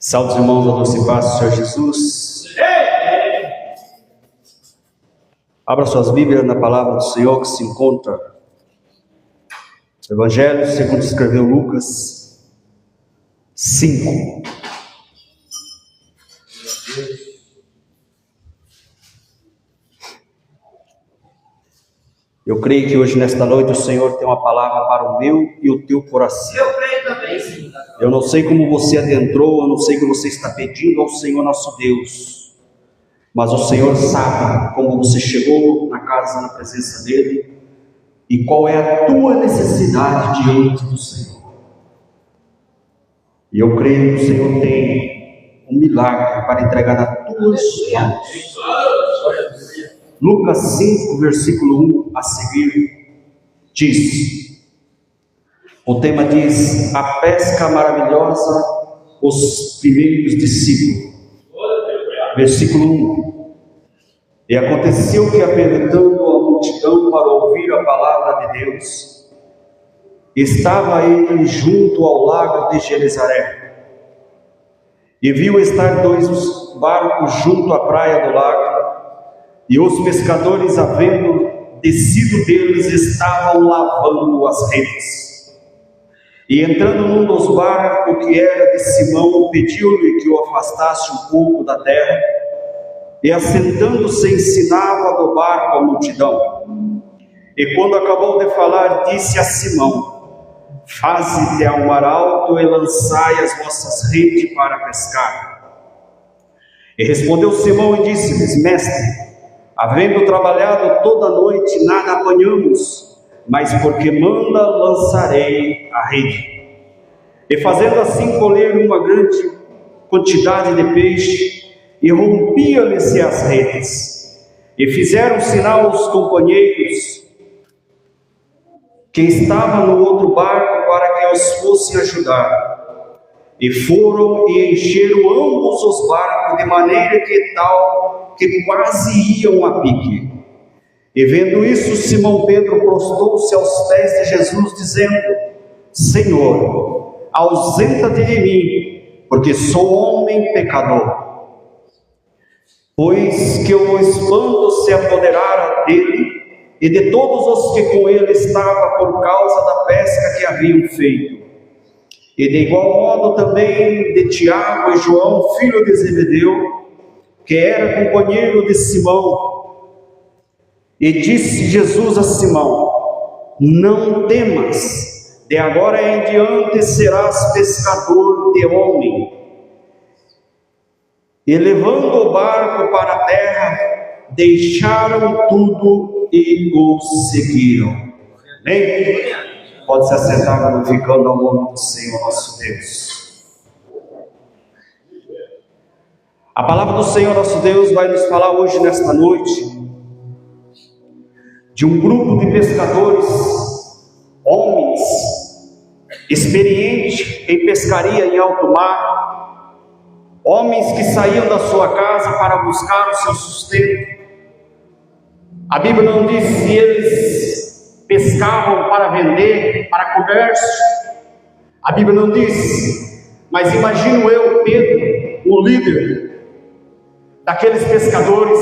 Salve os irmãos da doce paz do Senhor Jesus. Abra suas Bíblias na palavra do Senhor que se encontra no Evangelho segundo escreveu Lucas 5. Eu creio que hoje, nesta noite, o Senhor tem uma palavra para o meu e o teu coração. Eu creio também, sim. Eu não sei como você adentrou, eu não sei o que você está pedindo ao Senhor nosso Deus, mas o Senhor sabe como você chegou na casa, na presença dEle, e qual é a tua necessidade diante do Senhor. E eu creio que o Senhor tem um milagre para entregar nas tuas mãos. Lucas 5, versículo 1 a seguir, diz, o tema diz, a pesca maravilhosa, os primeiros discípulos. Versículo 1, e aconteceu que, apertando a multidão para ouvir a palavra de Deus, estava ele junto ao lago de Genezaré, e viu estar 2 barcos junto à praia do lago, e os pescadores, havendo descido deles, estavam lavando as redes. E entrando num dos barcos, que era de Simão, pediu-lhe que o afastasse um pouco da terra, e assentando-se ensinava do barco a multidão. E quando acabou de falar, disse a Simão, faze-te ao mar alto e lançai as vossas redes para pescar. E respondeu Simão e disse-lhes, mestre, havendo trabalhado toda a noite, nada apanhamos, mas porque manda, lançarei a rede. E fazendo assim, colheram uma grande quantidade de peixe, e rompia-lhes as redes. E fizeram sinal aos companheiros que estavam no outro barco, para que os fossem ajudar. E foram e encheram ambos os barcos, de maneira que quase iam a pique. E vendo isso, Simão Pedro prostou-se aos pés de Jesus, dizendo, Senhor, ausenta-te de mim, porque sou homem pecador. Pois que o espanto se apoderara dele e de todos os que com ele estavam, por causa da pesca que haviam feito. E de igual modo também de Tiago e João, filho de Zebedeu, que era companheiro de Simão. E disse Jesus a Simão, não temas, de agora em diante serás pescador de homem. E levando o barco para a terra, deixaram tudo e o seguiram. Amém? Pode se assentar, glorificando ao nome do Senhor nosso Deus. A palavra do Senhor nosso Deus vai nos falar hoje, nesta noite, de um grupo de pescadores, homens, experientes em pescaria em alto mar, homens que saíam da sua casa para buscar o seu sustento. A Bíblia não diz se eles pescavam para vender, para comércio. A Bíblia não diz, mas imagino eu, Pedro, o líder daqueles pescadores,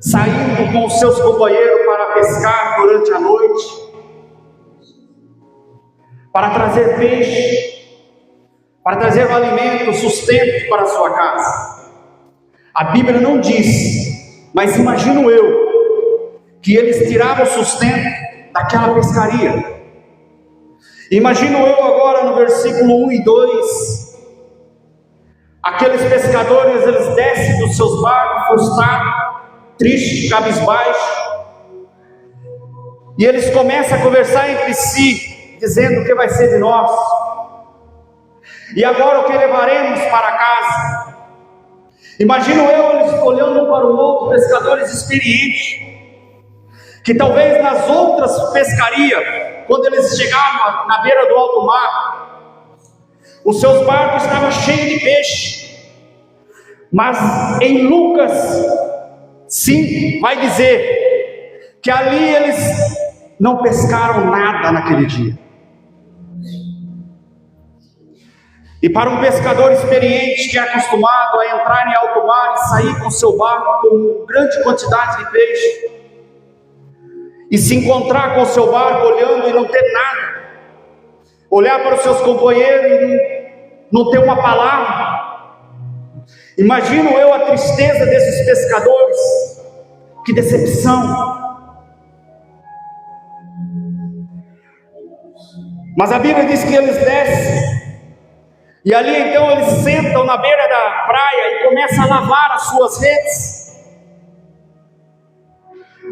saindo com os seus companheiros para pescar durante a noite, para trazer peixe, para trazer o alimento, sustento para a sua casa. A Bíblia não diz, mas imagino eu, que eles tiravam sustento daquela pescaria. Imagino eu agora no versículo 1 e 2, aqueles pescadores, eles descem dos seus barcos, frustrados, tristes, cabisbaixo, e eles começam a conversar entre si, dizendo o que vai ser de nós, e agora o que levaremos para casa. Imagino eu eles olhando para o outro, pescadores experientes, que talvez nas outras pescarias, quando eles chegavam na beira do alto mar, os seus barcos estavam cheios de peixe, mas em Lucas 5 vai dizer que ali eles não pescaram nada naquele dia. E para um pescador experiente que é acostumado a entrar em alto mar e sair com seu barco com grande quantidade de peixe, e se encontrar com seu barco olhando e não ter nada, olhar para os seus companheiros e não ter uma palavra, imagino eu a tristeza desses pescadores. Que decepção! Mas a Bíblia diz que eles descem, e ali então eles sentam na beira da praia e começam a lavar as suas redes.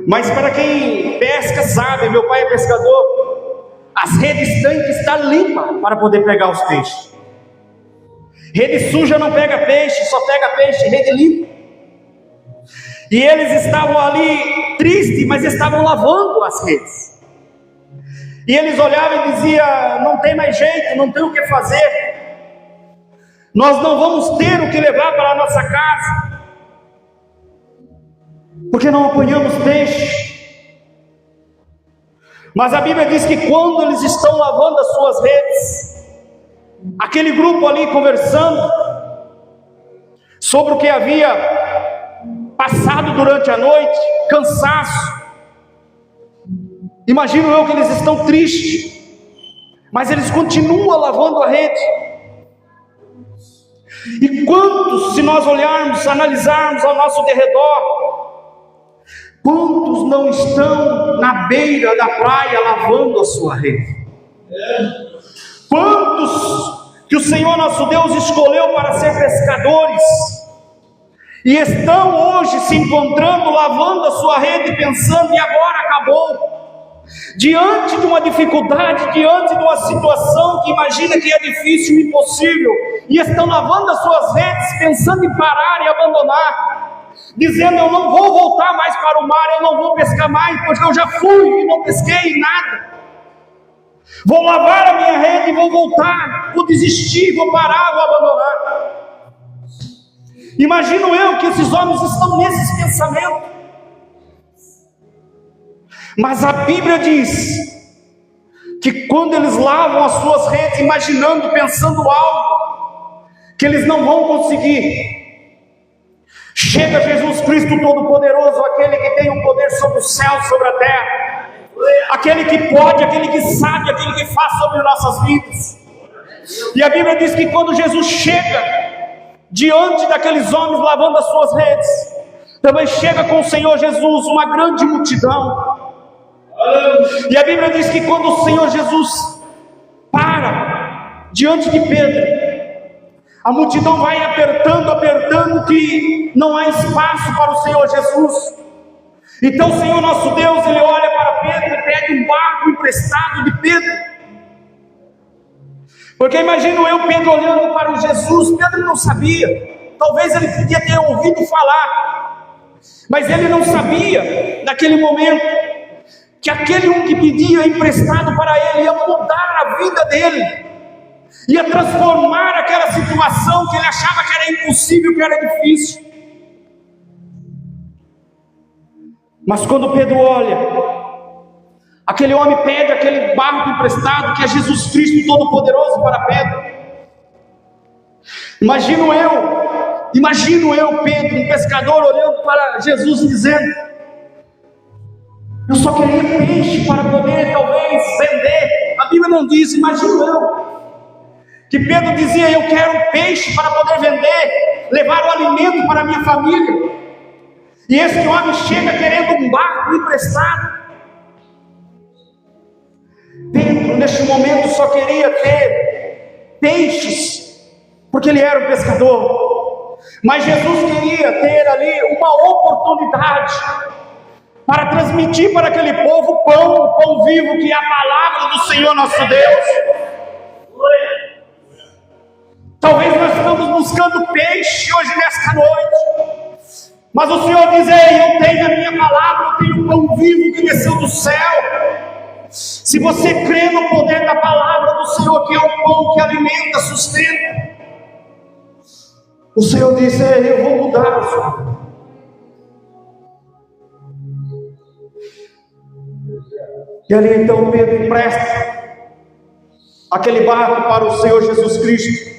Mas para quem pesca sabe, meu pai é pescador, as redes têm que estar limpas para poder pegar os peixes. Rede suja não pega peixe, só pega peixe rede limpa. E eles estavam ali tristes, mas estavam lavando as redes. E eles olhavam e diziam: não tem mais jeito, não tem o que fazer. Nós não vamos ter o que levar para a nossa casa, porque não apanhamos peixe. Mas a Bíblia diz que quando eles estão lavando as suas redes, aquele grupo ali conversando sobre o que havia passado durante a noite, cansaço, imagino eu que eles estão tristes, mas eles continuam lavando a rede. E quantos, se nós olharmos, analisarmos ao nosso derredor, quantos não estão na beira da praia lavando a sua rede? Quantos que o Senhor nosso Deus escolheu para ser pescadores, e estão hoje se encontrando, lavando a sua rede, pensando: e agora acabou? Diante de uma dificuldade, diante de uma situação que imagina que é difícil e impossível, e estão lavando as suas redes, pensando em parar e abandonar, dizendo: eu não vou voltar mais para o mar, eu não vou pescar mais, porque eu já fui e não pesquei nada. Vou lavar a minha rede e vou voltar, vou desistir, vou parar, vou abandonar. Imagino eu que esses homens estão nesses pensamentos. Mas a Bíblia diz que quando eles lavam as suas redes, imaginando, pensando algo que eles não vão conseguir, chega Jesus Cristo Todo-Poderoso, aquele que tem o poder sobre o céu, sobre a terra, aquele que pode, aquele que sabe, aquele que faz sobre nossas vidas. E a Bíblia diz que quando Jesus chega diante daqueles homens lavando as suas redes, também chega com o Senhor Jesus uma grande multidão. E a Bíblia diz que quando o Senhor Jesus para diante de Pedro, a multidão vai apertando, que não há espaço para o Senhor Jesus. Então o Senhor nosso Deus, Ele olha para Pedro e pede um barco emprestado de Pedro. Porque imagino eu, Pedro olhando para o Jesus. Pedro não sabia, talvez ele podia ter ouvido falar, mas ele não sabia naquele momento que aquele um que pedia emprestado para ele ia mudar a vida dele, ia transformar aquela situação que ele achava que era impossível, que era difícil. Mas quando Pedro olha, aquele homem pede aquele barco emprestado, que é Jesus Cristo Todo-Poderoso, para Pedro. Imagino eu, Pedro, um pescador, olhando para Jesus e dizendo: eu só queria peixe para poder talvez vender. A Bíblia não diz, imagino eu, que Pedro dizia: eu quero peixe para poder vender, levar o alimento para a minha família. E esse homem chega querendo um barco emprestado. Pedro, neste momento, só queria ter peixes, porque ele era um pescador. Mas Jesus queria ter ali uma oportunidade para transmitir para aquele povo o pão vivo, que é a palavra do Senhor nosso Deus. Talvez nós estamos buscando peixe hoje nesta noite, mas o Senhor diz: ei, eu tenho a minha palavra, eu tenho o pão vivo que desceu do céu. Se você crê no poder da palavra do Senhor, que é o pão que alimenta, sustenta, o Senhor diz: ei, eu vou mudar a sua vida. E ali então Pedro empresta aquele barco para o Senhor Jesus Cristo.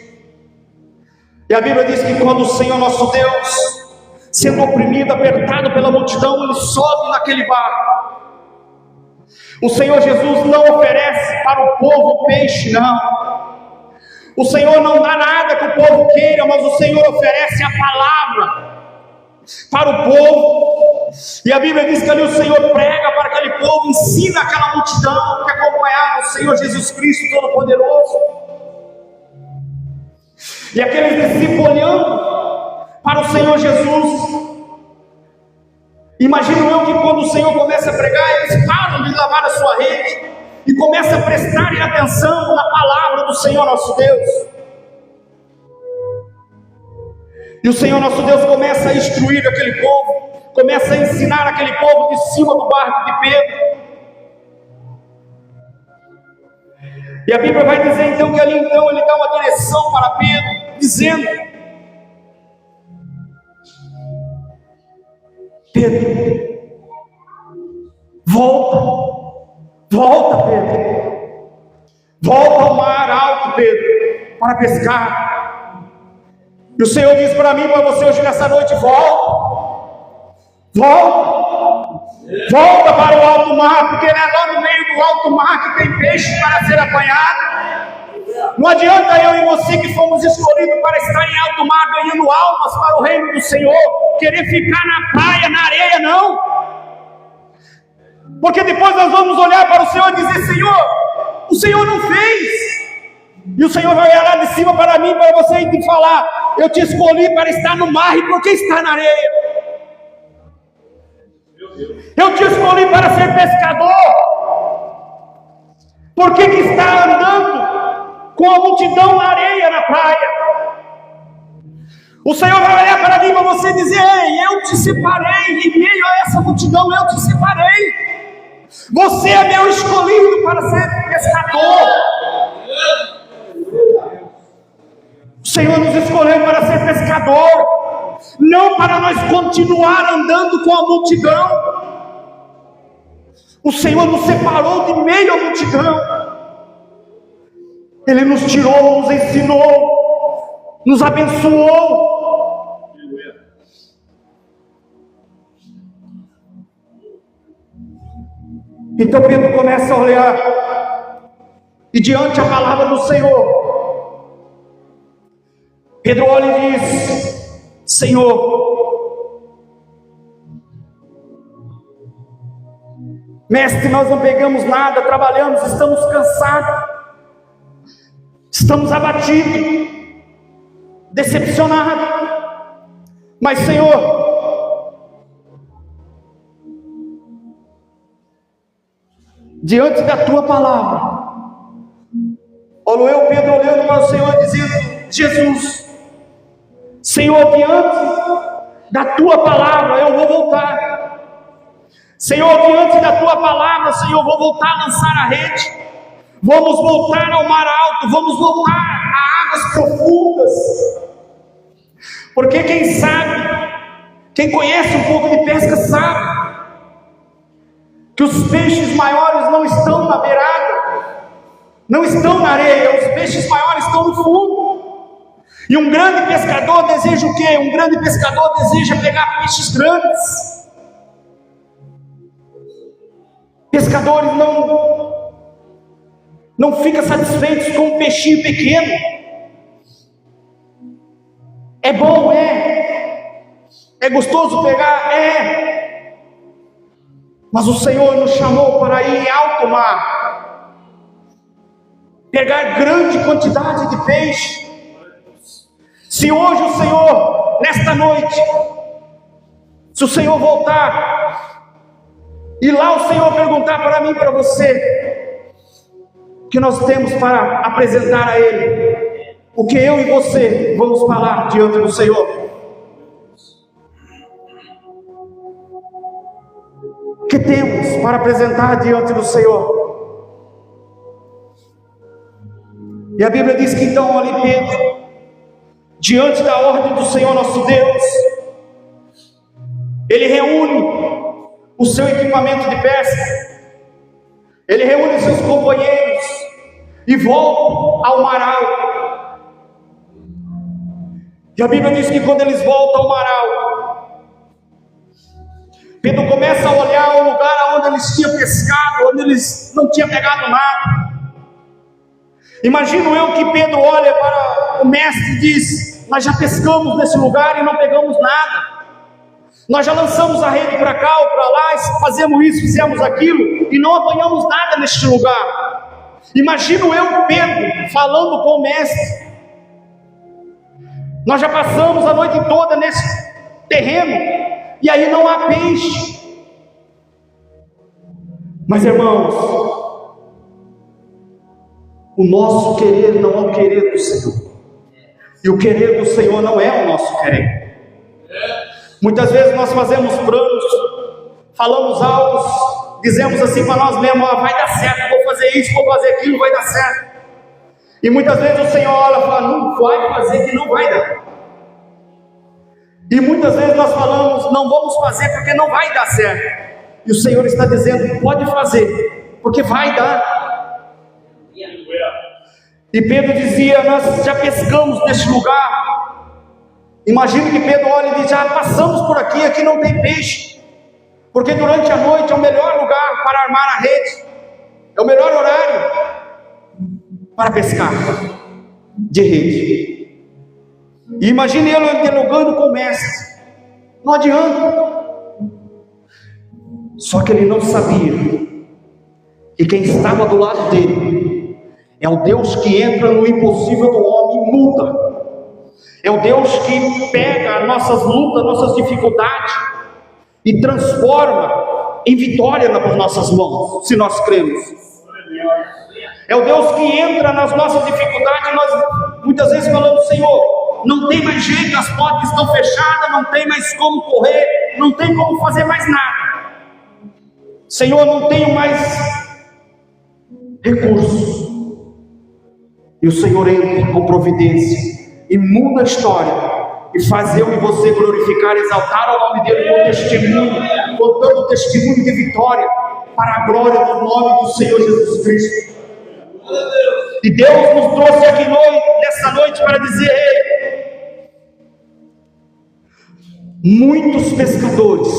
E a Bíblia diz que quando o Senhor nosso Deus, sendo oprimido, apertado pela multidão, ele sobe naquele barco. O Senhor Jesus não oferece para o povo peixe, não. O Senhor não dá nada que o povo queira, mas o Senhor oferece a palavra para o povo. E a Bíblia diz que ali o Senhor prega para aquele povo, ensina aquela multidão que acompanhava o Senhor Jesus Cristo Todo-Poderoso. E aqueles discípulos olhando para o Senhor Jesus, imagino eu que quando o Senhor começa a pregar, eles param de lavar a sua rede e começam a prestarem atenção na palavra do Senhor nosso Deus. E o Senhor nosso Deus começa a instruir aquele povo, começa a ensinar aquele povo de cima do barco de Pedro. E a Bíblia vai dizer então que ali então ele dá uma direção para Pedro, dizendo: Pedro, volta Pedro, volta ao mar alto, Pedro, para pescar. E o Senhor diz para mim, para você hoje nessa noite: volta para o alto mar, porque é lá no meio do alto mar que tem peixe para ser apanhado. Não adianta eu e você que fomos escolhidos para estar em alto mar ganhando almas para o reino do Senhor, querer ficar na praia, na areia, não. Porque depois nós vamos olhar para o Senhor e dizer: Senhor, o Senhor não fez. E o Senhor vai olhar lá de cima para mim, para você, e falar: eu te escolhi para estar no mar, e por que estar na areia? Eu te escolhi para ser pescador, por que está andando com a multidão na areia, na praia? O Senhor vai olhar para mim e para você e dizer: ei, eu te separei, em meio a essa multidão eu te separei. Você é meu escolhido para ser pescador. O Senhor nos escolheu para ser pescador, não para nós continuar andando com a multidão. O Senhor nos separou de meio à multidão. Ele nos tirou, nos ensinou, nos abençoou. Então Pedro começa a olhar, e diante da palavra do Senhor, Pedro olha e diz: Senhor, mestre, nós não pegamos nada, trabalhamos, estamos cansados, estamos abatidos, decepcionados, mas Senhor, diante da tua palavra, olho eu, Pedro, olhando para o Senhor, dizendo: Jesus, Senhor, diante da tua palavra eu vou voltar. Senhor, diante da tua palavra, Senhor, vou voltar a lançar a rede. Vamos voltar ao mar alto, vamos voltar a águas profundas. Porque quem sabe, quem conhece um pouco de pesca sabe que os peixes maiores não estão na beirada, não estão na areia, os peixes maiores estão no fundo. E um grande pescador deseja o quê? Um grande pescador deseja pegar peixes grandes. Pescadores não ficam satisfeitos com um peixinho pequeno. É bom, é gostoso pegar, mas o Senhor nos chamou para ir em alto mar, pegar grande quantidade de peixe. Se hoje o Senhor, nesta noite, se o Senhor voltar, e lá o Senhor perguntar para mim e para você, o que nós temos para apresentar a Ele, o que eu e você vamos falar diante do Senhor? O que temos para apresentar diante do Senhor? E a Bíblia diz que então ali Pedro, diante da ordem do Senhor nosso Deus, ele reúne o seu equipamento de pesca, ele reúne seus companheiros e volta ao mar alto. E a Bíblia diz que quando eles voltam ao mar alto, Pedro começa a olhar o lugar onde eles tinham pescado, onde eles não tinham pegado nada. Imagino eu que Pedro olha para o mestre e diz: nós já pescamos nesse lugar e não pegamos nada. Nós já lançamos a rede para cá ou para lá, fazemos isso, fizemos aquilo, e não apanhamos nada neste lugar. Imagino eu, Pedro, falando com o mestre: nós já passamos a noite toda nesse terreno, e aí não há peixe. Mas irmãos, o nosso querer não é o querer do Senhor, e o querer do Senhor não é o nosso querer. Muitas vezes nós fazemos planos, falamos algo, dizemos assim para nós mesmos: vai dar certo, vou fazer isso, vou fazer aquilo, vai dar certo. E muitas vezes o Senhor olha e fala: não vai fazer, que não vai dar. E muitas vezes nós falamos: não vamos fazer porque não vai dar certo. E o Senhor está dizendo: pode fazer, porque vai dar. E Pedro dizia: nós já pescamos neste lugar. Imagino que Pedro olha e diz: já passamos por aqui, aqui não tem peixe, porque durante a noite é o melhor lugar para armar a rede, é o melhor horário para pescar de rede. E imagine ele dialogando com o mestre: não adianta. Só que ele não sabia que quem estava do lado dele é o Deus que entra no impossível do homem e muda. É o Deus que pega nossas lutas, nossas dificuldades e transforma em vitória nas nossas mãos, se nós cremos. É o Deus que entra nas nossas dificuldades e nós muitas vezes falamos: Senhor, não tem mais jeito, as portas estão fechadas, não tem mais como correr, não tem como fazer mais nada. Senhor, não tenho mais recursos. E o Senhor entra com providência e muda a história, e faz eu e você glorificar, exaltar o nome dele com testemunho, contando testemunho de vitória, para a glória do nome do Senhor Jesus Cristo. E Deus nos trouxe aqui nessa noite para dizer: muitos pescadores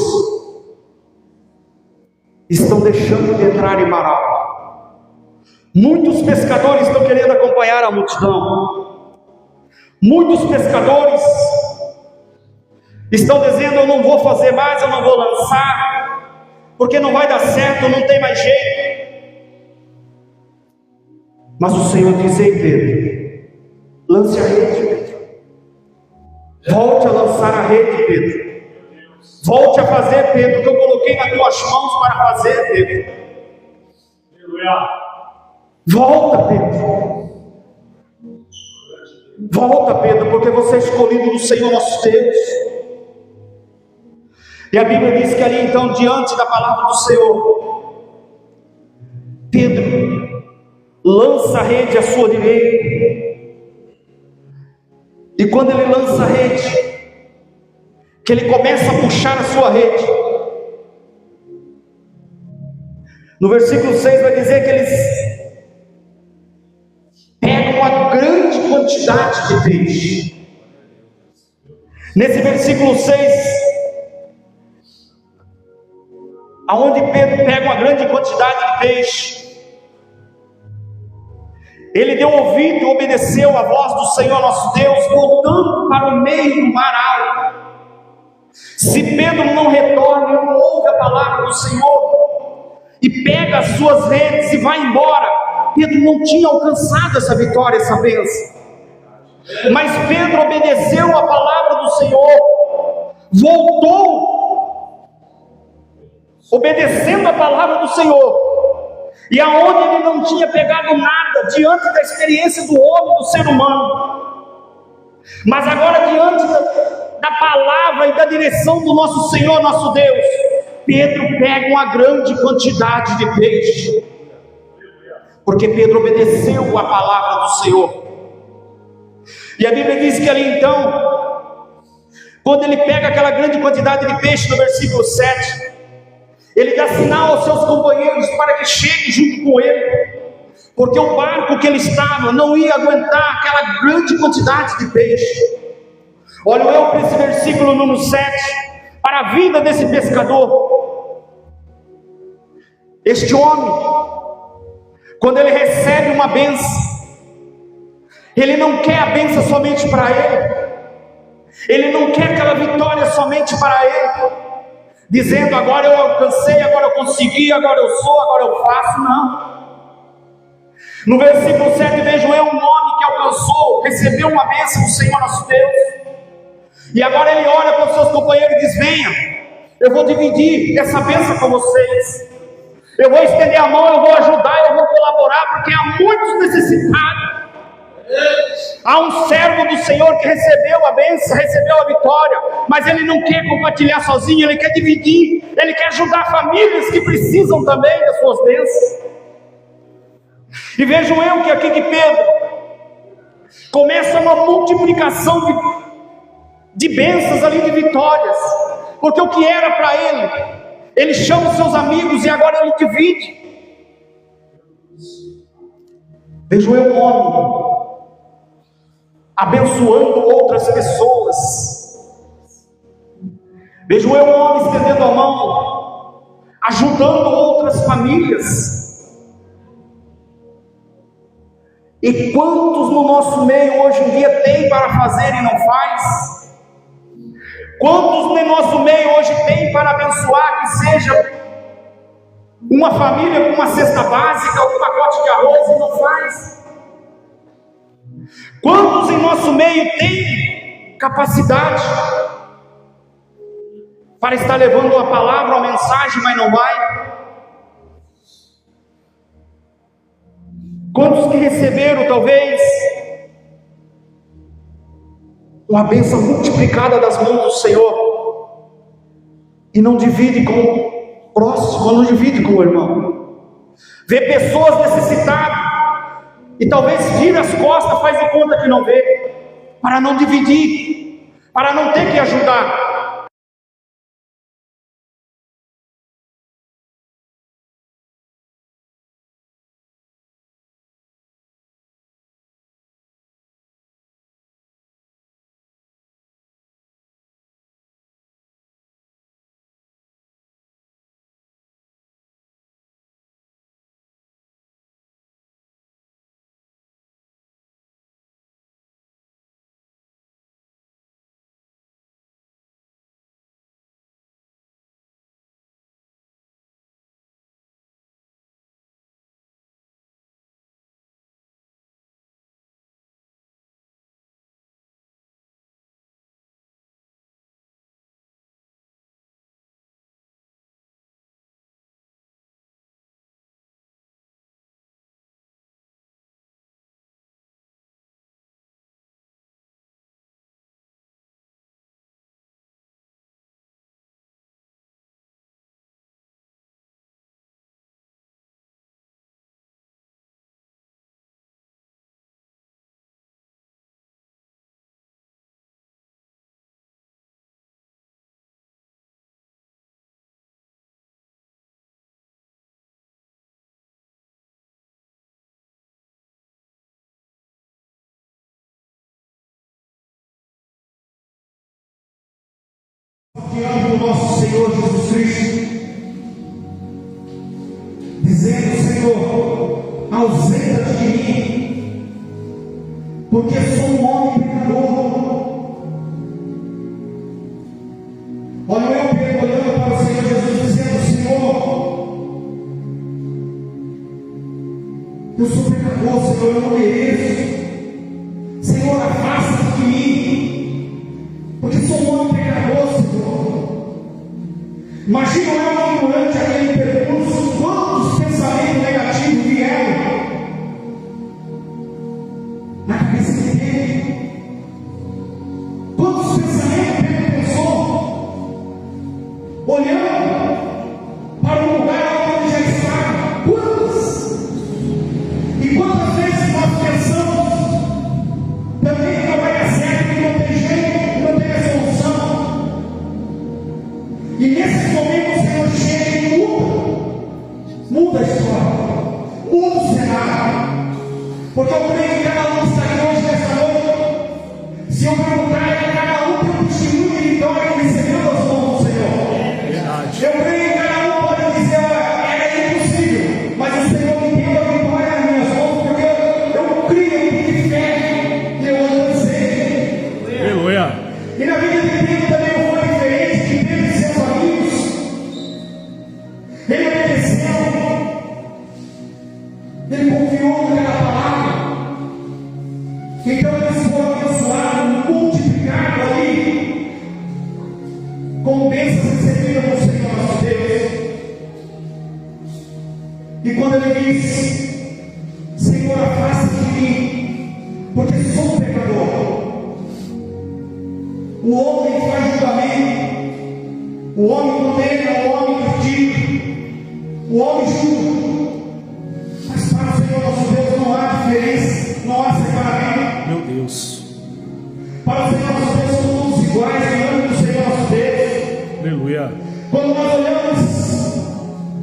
estão deixando de entrar em mar alto, muitos pescadores estão querendo acompanhar a multidão. Muitos pescadores estão dizendo: eu não vou fazer mais, eu não vou lançar, porque não vai dar certo, não tem mais jeito. Mas o Senhor diz: ei Pedro, lance a rede, Pedro. Volte a lançar a rede, Pedro. Volte a fazer, Pedro, o que eu coloquei nas tuas mãos para fazer, Pedro. Volta, Pedro. Volta, Pedro, porque você é escolhido do Senhor nosso Deus. E a Bíblia diz que ali então, diante da palavra do Senhor, Pedro lança a rede à sua direita. E quando ele lança a rede, que ele começa a puxar a sua rede, no versículo 6 vai dizer que eles pegam uma grande quantidade de peixe. Nesse versículo 6, aonde Pedro pega uma grande quantidade de peixe, ele deu ouvido e obedeceu a voz do Senhor nosso Deus, voltando para o meio do mar alto. Se Pedro não retorna, não ouve a palavra do Senhor e pega as suas redes e vai embora, Pedro não tinha alcançado essa vitória, essa bênção. Mas Pedro obedeceu a palavra do Senhor, voltou obedecendo a palavra do Senhor, e aonde ele não tinha pegado nada diante da experiência do homem, do ser humano, mas agora diante da palavra e da direção do nosso Senhor, nosso Deus, Pedro pega uma grande quantidade de peixe, porque Pedro obedeceu a palavra do Senhor. E a Bíblia diz que ali então, quando ele pega aquela grande quantidade de peixe, no versículo 7, ele dá sinal aos seus companheiros para que cheguem junto com ele, porque o barco que ele estava não ia aguentar aquela grande quantidade de peixe. Olho eu para esse versículo número 7, para a vida desse pescador. Este homem, quando ele recebe uma bênção, ele não quer a bênção somente para ele não quer aquela vitória somente para ele, dizendo agora eu alcancei, agora eu consegui, agora eu sou, agora eu faço. Não. No versículo 7, vejo eu um homem que alcançou, recebeu uma bênção do Senhor nosso Deus, e agora ele olha para os seus companheiros e diz: venha, eu vou dividir essa bênção com vocês, eu vou estender a mão, eu vou ajudar, eu vou colaborar, porque há muitos necessitados. Há um servo do Senhor que recebeu a bênção, recebeu a vitória, mas ele não quer compartilhar sozinho, ele quer dividir, ele quer ajudar famílias que precisam também das suas bênçãos. E vejo eu que aqui que Pedro começa uma multiplicação de bênçãos ali, de vitórias, porque o que era para ele chama os seus amigos e agora ele divide. Vejo eu um homem abençoando outras pessoas. Vejo eu um homem estendendo a mão, ajudando outras famílias. E quantos no nosso meio hoje em dia tem para fazer e não faz? Quantos no nosso meio hoje tem para abençoar, que seja uma família com uma cesta básica, um pacote de arroz, e não faz? Quantos em nosso meio tem capacidade para estar levando a palavra, a mensagem, mas não vai? Quantos que receberam talvez uma bênção multiplicada das mãos do Senhor e não divide com o próximo, não divide com o irmão? Vê pessoas necessitadas e talvez vira as costas, faz de conta que não vê, para não dividir, para não ter que ajudar. Diante do nosso Senhor Jesus Cristo, dizendo: Senhor, ausenta-te de mim, porque sou um homem pecador. Olha eu olhando para o Senhor Jesus, dizendo: Senhor, eu sou pecador, Senhor, eu não mereço. Senhor, afasta-te de mim, porque sou um homem pecador, Senhor. Imagina eu durante aquele percurso, quantos pensamentos negativos vieram na cabeça dele. Quantos pensamentos ele pensou, olhando para o lugar onde já estava. Quantos? E quantas vezes nós pensamos também que não vai dar certo, que não tem jeito, que não tem resolução. E nesses momentos o Senhor chega e muda a história, muda o cenário. Porque eu creio que cada um que está aqui hoje nessa noite, se eu perguntar a cada um confiou naquela palavra. Então eles foram abençoados, multiplicados ali, com bênçãos recebidas do Senhor nosso Deus. E quando ele diz: Senhor, afasta de mim, porque sou pecador. O homem faz julgamento, o homem condena, o homem critica, o homem julga. Mas para o Senhor nosso Deus não há diferença, não há separamento. Meu Deus. Para o Senhor nosso Deus são todos iguais diante do Senhor nosso Deus. Aleluia. Quando nós olhamos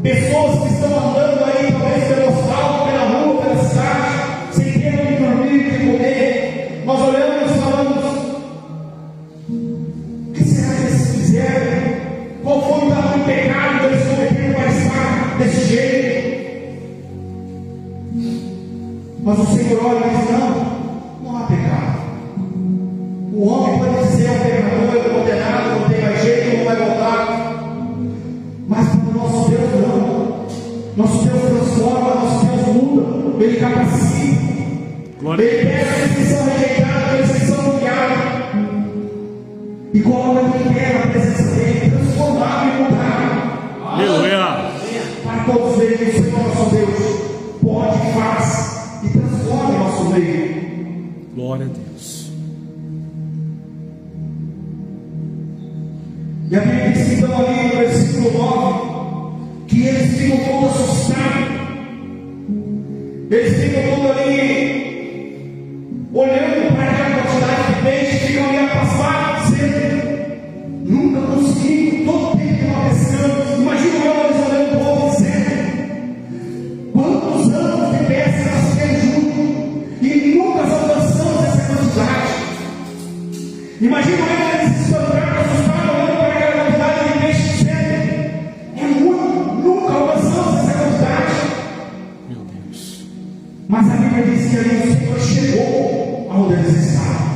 pessoas que estão andando aí, talvez pelo asfalto, pela rua, pela cidade, sem ter onde dormir e comer, nós olhamos e falamos: o que será que eles fizeram? Qual foi o tamanho do pecado que eles cometeram para estar desse jeito? Mas o Senhor olha e diz: não há pecado. O homem pode dizer: é um pecador, é condenado, não tem mais jeito, não vai voltar. Mas para o nosso Deus não. Nosso Deus transforma, nosso Deus muda, Ele capacita. Glória. Ele pega aqueles que são rejeitados, aqueles que são humilhados, e coloca quem quer na presença dele, transformado e mudado. Aleluia. Para todos eles, o Senhor nosso Deus pode e faz e transforma o nosso meio. Glória a Deus. E a Bíblia diz então ali no versículo 9 que eles ficam todos assustados. Eles ficam todos ali olhando para aquela quantidade de peixe, ficam ali apastados, dizendo: nunca consegui, todo tempo que nós pescamos. Imagina eles olhando o povo dizendo: quantos anos de pesca nós temos juntos e nunca alcançamos essa quantidade. Imagina eles espantados, assustados, olhando para aquela quantidade de peixe, dizendo: é muito, nunca alcançamos essa quantidade. Meu Deus. Mas a Bíblia diz que ali o Senhor chegou aonde eles estavam.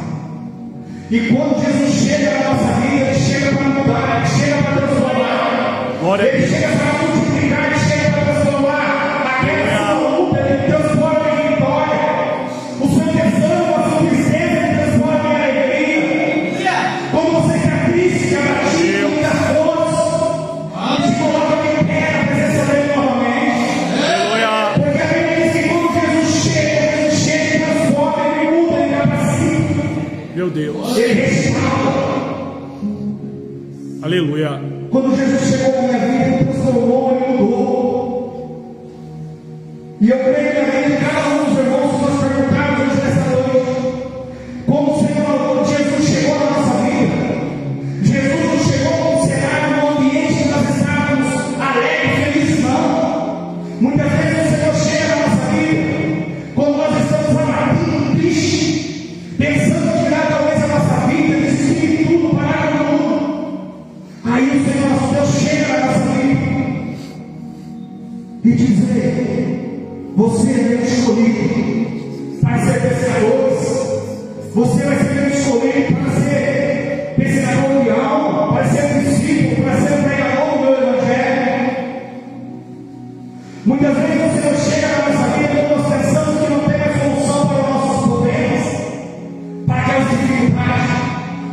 E quando Jesus chega na nossa vida, Ele chega para mudar, Ele chega para transformar. Glória a Ele Deus. chega para multiplicar, Ele chega para transformar. Aquela que são luta, Ele transforma em vitória. O seu desânimo, a sua tristeza, Ele transforma em alegria. Quando você está triste, abatido, com muita força, Ele te coloca em pé na presença dEle novamente. Aleluia. Porque a Bíblia diz que quando Jesus chega, Ele transforma, Ele muda, Ele capacita, Meu Deus. Ele restaura. Aleluia. Quando Jesus chegou na minha vida, Ele transformou, Ele mudou. E eu creio que a vida de cada um dos irmãos que nós perguntamos hoje nessa noite, como o Senhor Jesus chegou na nossa vida. Jesus não chegou no cenário, no ambiente que nós estávamos alegres, felizes, não. Muitas vezes o Senhor chega na nossa vida quando nós estamos abatidos, tristes, pensando que lá talvez a nossa vida, desistir tudo, parar no mundo. Aí o Senhor nosso Deus chega na nossa vida e dizer: você é meu escolhido para ser pescadores. Você vai ser meu escolhido para ser pescador de alma, para ser discípulo, para ser pregador do meu evangelho. Muitas vezes o Senhor chega na nossa vida quando nós pensamos que não tem mais solução para os nossos problemas, para aquelas dificuldades.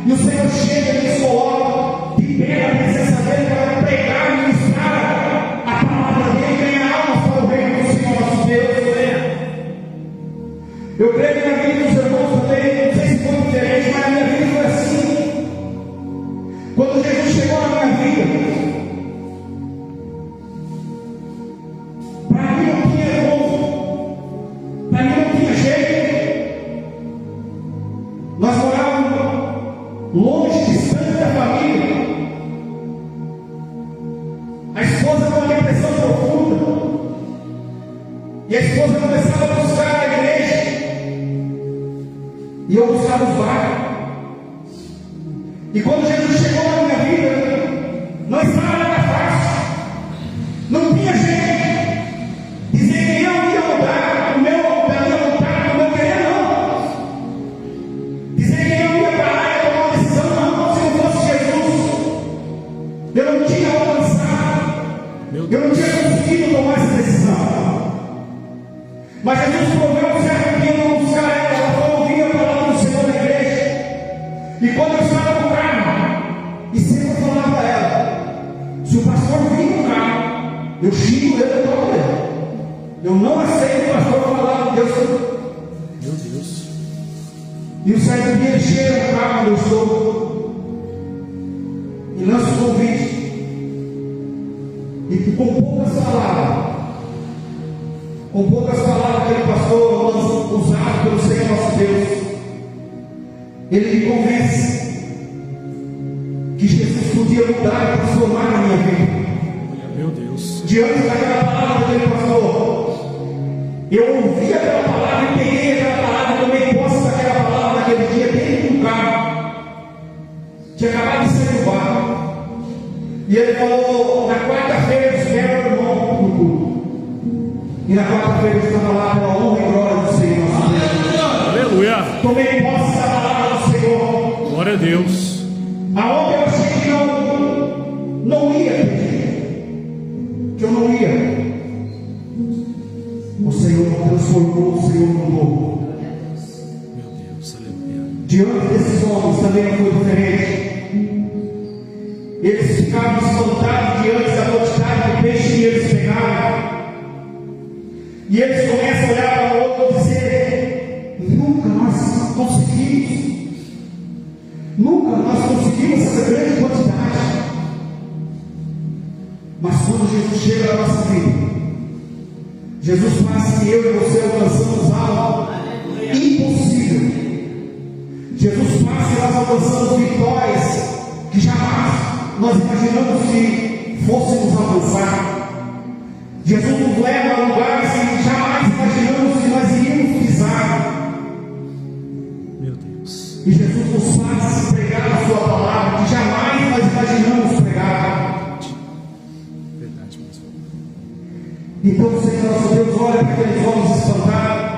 E o Senhor chega e nos coloca de pé na presença dEle para pregar e ministrar a palavra dEle e ganhar almas para o reino do Senhor nosso Deus. Eu creio que na vida dos irmãos também, não sei se foi diferente, mas na minha vida foi assim. Quando Jesus chegou na minha vida, para mim não tinha como, para mim não tinha jeito. Nós morávamos longe, distante da família. A esposa com uma depressão profunda. E a esposa começava a buscar a igreja. E eu buscava os bairros. E quando Jesus chegou na minha vida, não estava nada fácil. Não tinha jeito. Dizer que eu ia mudar o meu, da minha vontade, o meu querer, não. Dizer que eu ia parar e tomar uma decisão, não. Se não fosse Jesus, eu não tinha alcançado. Eu não tinha conseguido tomar essa decisão. Mas Jesus proveu um certo dia para buscar ela foi ouvir a palavra do Senhor na igreja. E quando eu estava no carro, e sempre falava para ela: se o pastor vir no carro, eu xingo ele todo ele. Eu não aceito o pastor falar com Deus. Meu Deus. E um certo dia ele chega no carro onde eu estou e lança o convite. E com poucas palavras aquele pastor usado pelo Senhor nosso Deus, ele me convence que Jesus podia mudar e transformar a minha vida. Meu Deus. Diante daquela palavra daquele pastor, eu ouvi aquela palavra e peguei aquela palavra e tomei posse daquela palavra naquele dia dentro do carro. Tinha acabado de sair do barco. E ele falou: na quarta-feira espera o irmão no culto. E na quarta-feira eu estava lá pela honra e glória do Senhor nosso Deus. Aleluia. Tomei posse da palavra do Senhor. Glória a Deus. Aonde eu achei que não ia pedir, que eu não ia, o Senhor me transformou, o Senhor mudou. Meu Deus, aleluia. Diante desses homens também não foi diferente. Eles ficaram espantados diante da quantidade de peixe que eles pegaram. E eles começam a olhar para o outro e dizer: nunca nós conseguimos essa grande quantidade. Mas quando Jesus chega na nossa vida, Jesus faz que eu e você alcançamos algo impossível. Jesus faz que nós alcançamos vitórias que jamais nós imaginamos que fôssemos alcançar. Jesus nos leva a lugares que jamais imaginamos que nós iríamos pisar. Meu Deus. E Jesus nos faz pregar a sua palavra que jamais nós imaginamos pregar. Verdade mesmo. Então o Senhor nosso Deus olha para aqueles homens espantados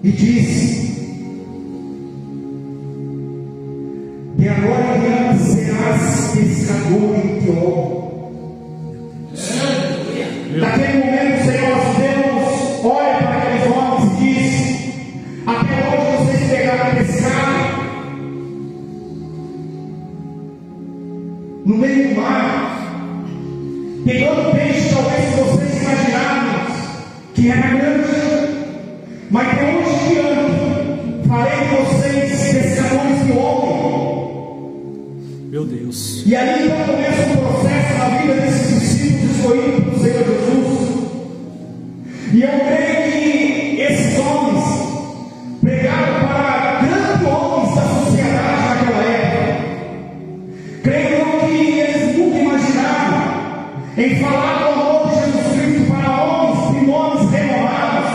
e diz: de agora em diante serás pescador de homens. Naquele momento o Senhor nosso Deus olha para aqueles homens e diz: até hoje vocês pegaram pescado no meio do mar, pegando peixe talvez que vocês imaginavam que era grande, mas de hoje em diante farei de vocês pescadores de homens. Meu Deus. E aí então começa um processo na vida desses discípulos escolhidos pelo Senhor Jesus. E eu creio que esses homens pregaram para grandes homens da sociedade naquela época. Creio eu que eles nunca imaginaram em falar do amor de Jesus Cristo para homens de nomes renomados,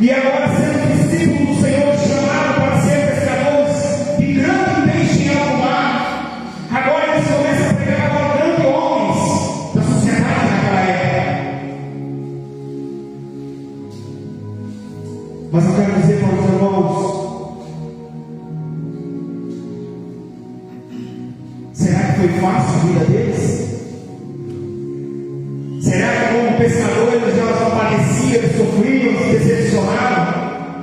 e agora sendo discípulos do Senhor, chamados para ser pescadores de grande peixe em alto mar. Agora eles começam a pregar para grandes homens da sociedade naquela época. Mas eu quero dizer para os irmãos: será que foi fácil a vida deles? Será que como pescadores já padeciam, sofriam, se decepcionaram?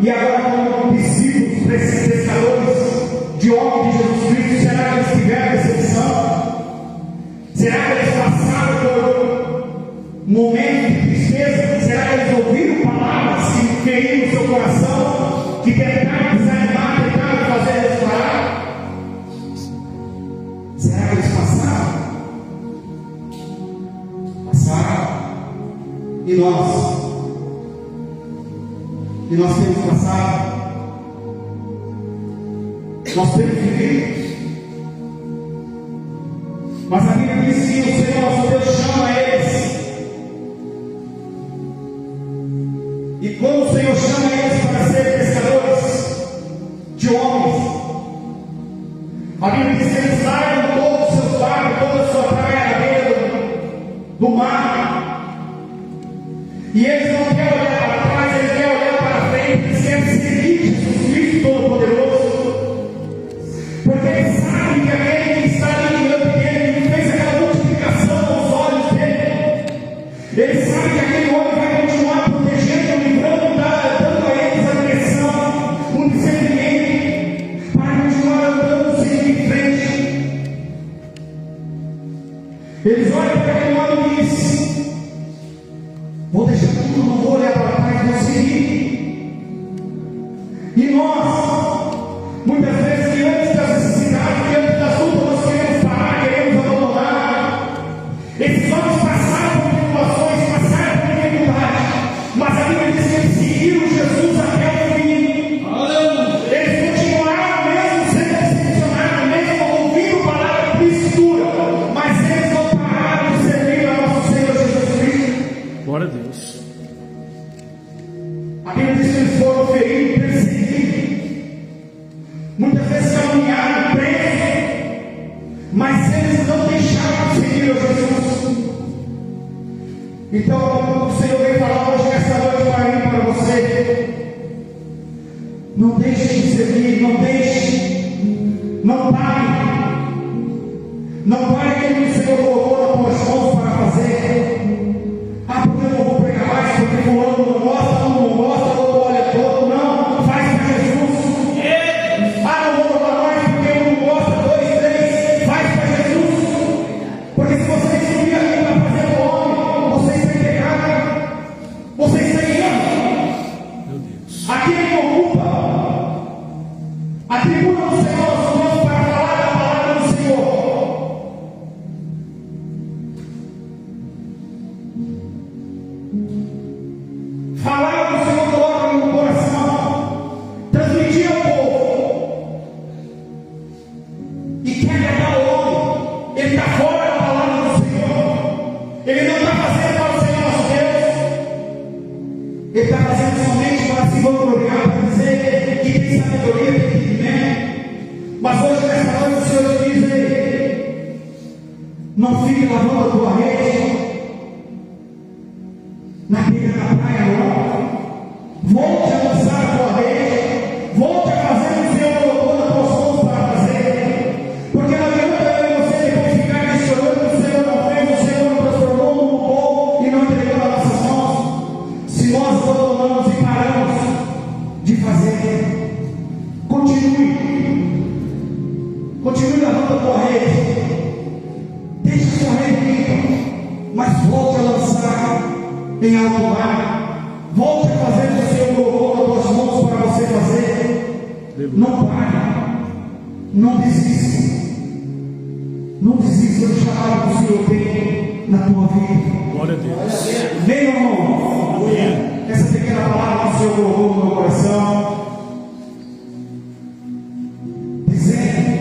E agora como discípulos, pescadores de homem de Jesus Cristo, será que eles tiveram decepção? Será que eles passaram por momentos de tristeza? Será que eles ouviram palavras que feriram o seu coração, que tentaram desanimar, tentaram fazer eles parar? Será que eles passaram? Passaram. E nós? E nós temos passado? Nós temos vivido? Mas a Bíblia diz que o Senhor nosso Deus chama eles. E quando o Senhor chama eles para serem pescadores de homens, a Bíblia diz que eles largam todos os seus barcos, toda a sua praia na beira do mar. E eles não querem olhar para trás, eles querem olhar para frente, eles querem seguir Jesus Cristo Todo-Poderoso. Porque eles sabem que aquele que está ali diante dele, que fez aquela multiplicação aos olhos dele, Ele sabe que aquele homem vai continuar protegendo, livrando, dando a eles a direção, o discernimento, para continuar andando sempre em frente. Eles olham para aquele homem e dizem: vou deixar tudo, não vou olhar para trás, vou seguir. E nós, muitas vezes, diante das necessidades, diante das lutas, nós queremos parar, queremos abandonar. Esses homens passaram por tribulações, passaram por dificuldade, mas a Bíblia diz que eles seguiram Jesus até o fim. Eles continuaram mesmo sendo decepcionados, mesmo ouvindo palavra de escritura, mas eles não pararam de servir ao nosso Senhor Jesus Cristo. Glória a Deus. A Bíblia diz que eles foram feridos, perseguidos, muitas vezes caluniados, presos, mas eles não deixaram de seguir a Jesus. Então o Senhor vem falar hoje, nessa noite, para mim e para você: não deixe de servir, não deixe, não pare, não pare aquilo que o Senhor colocou nas tuas mãos para fazer. Ah, porque eu não vou pregar mais, porque fulano não gosta, não gosta, outro olha todo. Não, faz para Jesus. Ah, não vou falar mais porque um não gosta, 2, 3, faz para Jesus. Porque se você subir aqui para fazer o homem, você está em pecado, você está em erro. Meu Deus. Aquele que ocupa a tribuna do Senhor, nós vamos para falar da palavra do Senhor. Falar do Senhor coloca no coração, transmitir ao povo, e quer agradar o homem. Ele está fora da palavra do Senhor, ele não está fazendo para o Senhor nosso Deus, ele está fazendo somente para se vangloriar, para dizer que tem sabedoria, tem entendimento. Mas hoje, nessa noite, o Senhor te diz: não fique lavando a tua rede na beira da praia, não. Volte a lançar a tua rede, volte a fazer o que o Senhor colocou nas tuas mãos para fazer, porque não adianta eu e você depois ficar chorando que o Senhor não fez, o Senhor não transformou num povo e não entregou nas nossas mãos, se nós abandonamos e paramos de fazer. Continue lavando a tua rede, deixa a sua rede limpa, mas volte a lançar em alto mar, volte a fazer o que o Senhor colocou nas tuas mãos para você fazer. Não pare, não desista, não desista do chamado que o Senhor tem na tua vida. Glória a Deus. Vem, meu irmão, essa pequena palavra que o Senhor colocou no meu coração, dizendo: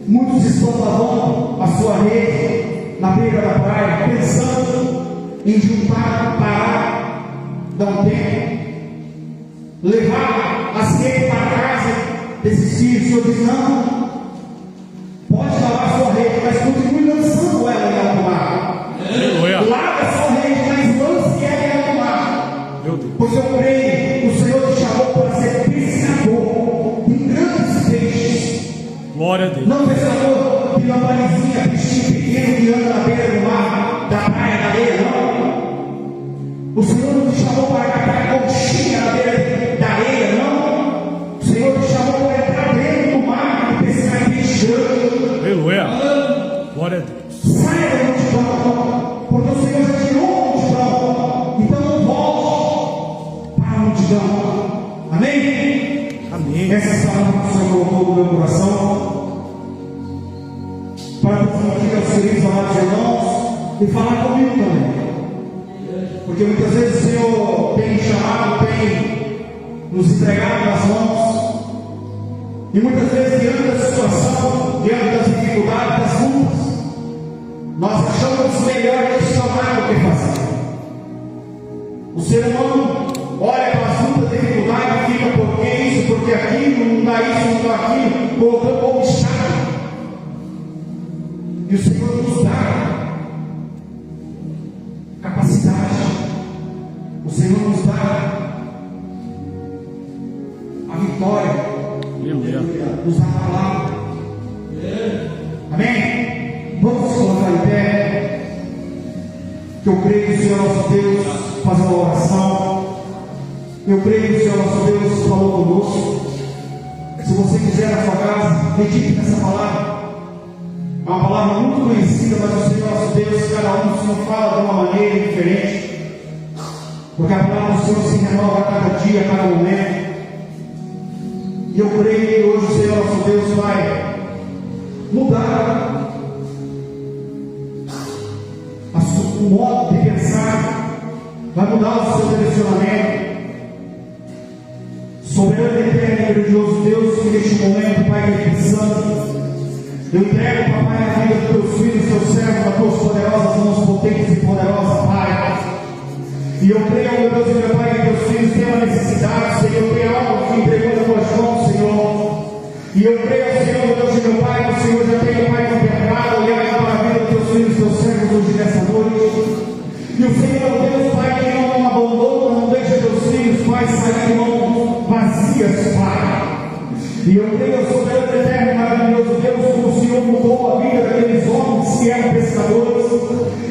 muitos estão lavando a sua rede na beira da praia, pensando em juntar, parar, dar um tempo, levar a rede para casa, desistir. O Senhor diz: não, pode lavar a sua rede, mas continue lançando ela em alto mar. Lava a sua rede, mas lance ela em alto mar. Meu Deus. Porque eu creio, o Senhor te chamou para ser pescador de grandes peixes. Glória a Deus. Não pescador de lambarezinha, peixinho pequeno que anda na beira do mar, da praia, da areia, não. O Senhor não te chamou para catar conchinha na beira da areia, não. O Senhor te chamou para entrar dentro do mar e pescar peixe grande. Aleluia. Glória a Deus. Saia da multidão, porque o Senhor já tirou a multidão. Então não volte para a multidão. Amém? Amém. Essa palavra que o Senhor colocou no meu coração, para transmitir aos queridos amados irmãos e falar comigo também. Porque muitas vezes o Senhor tem chamado, tem nos entregado nas mãos, e muitas vezes, diante da situação, diante das dificuldades, das lutas, nós achamos melhor questionar do que fazer. O ser humano olha para as lutas, dificuldades, e fica: por que isso, por que aquilo, não dá isso, não dá aquilo, colocando obstáculo. E o Senhor nos dá capacidade, o Senhor nos dá a vitória, Aleluia. nos dá a palavra. Amém? Vamos colocar em pé. que eu creio, Senhor nosso Deus, faz uma oração. Eu creio, Senhor nosso Deus, falou conosco. Se você quiser na sua casa, medite nessa palavra. É uma palavra muito conhecida, mas o Senhor nosso Deus, cada um do Senhor fala de uma maneira diferente. Porque a palavra do Senhor se renova a cada dia, a cada momento. E eu creio que hoje o Senhor nosso Deus vai mudar o modo de pensar, vai mudar o seu direcionamento. Soberano, eterno e grandioso Deus, que neste momento, Pai, pensando, eu entrego, Papai, a vida dos teus filhos, teus servos, nas tuas poderosas mãos, potentes e poderosas, Pai. E eu creio, meu Deus e meu Pai, que teus filhos têm uma necessidade, Senhor, tem algo que entregou nas tuas mãos, Senhor. E eu creio, Senhor, meu Deus e meu Pai, que o Senhor já tem, Pai, contemplado, olhado para a vida dos teus filhos, teus servos, hoje nessa noite. E o Senhor, Deus, Pai, que não abandona, não deixa teus filhos, Pai, sair de mãos vazias, Pai. E eu creio, soberano, eterno e maravilhoso Deus, como o Senhor mudou a vida daqueles homens que eram pescadores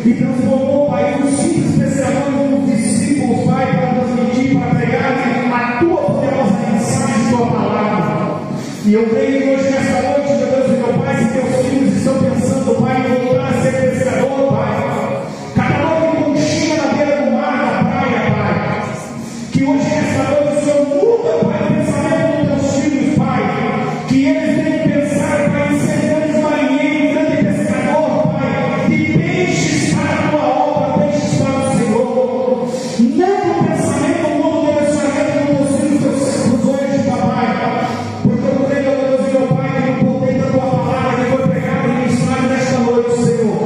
e transformou, Pai, os simples pescadores nos discípulos, Pai, para transmitir, para pregar a tua poderosa mensagem, tua palavra. E eu creio que hoje, nessa noite, meu Deus e meu Pai, se teus filhos estão pensando, Pai, em voltar a ser pescador, Pai, cada um que conchinha na beira do mar, na praia, Pai, que hoje, nessa noite, o Senhor muda, Pai, o pensamento dos teus filhos, Pai, que eles têm que pensar, Pai, em ser grandes marinheiros, grande pescador, Pai, de peixes para a tua obra, peixes para o Senhor. Não o pensamento, o novo direcionamento dos teus filhos, teus servos hoje, Papai, porque eu creio, meu Deus e meu Pai, que no poder da tua palavra que foi pregada e ministrada nesta noite, Senhor,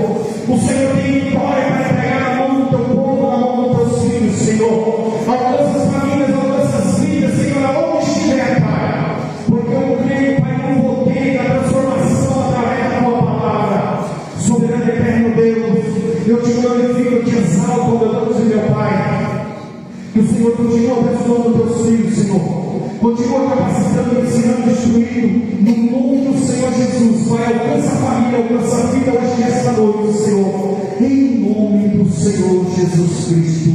o Senhor tem vitória para entregar na mão do teu povo, na mão dos teus filhos, Senhor. Alcança as famílias, alcança as vidas, Senhor, aonde estiver, Pai, porque eu creio, Pai, no poder da transformação através da tua palavra. Soberano e eterno Deus, eu te glorifico, eu te exalto, meu Deus e meu Pai. Que o Senhor continue abençoando os teus filhos, Senhor. Continua capacitando, ensinando, instruindo. No nome do Senhor Jesus, Pai, alcança a família, alcança a vida hoje nesta noite, Senhor. Em nome do Senhor Jesus Cristo.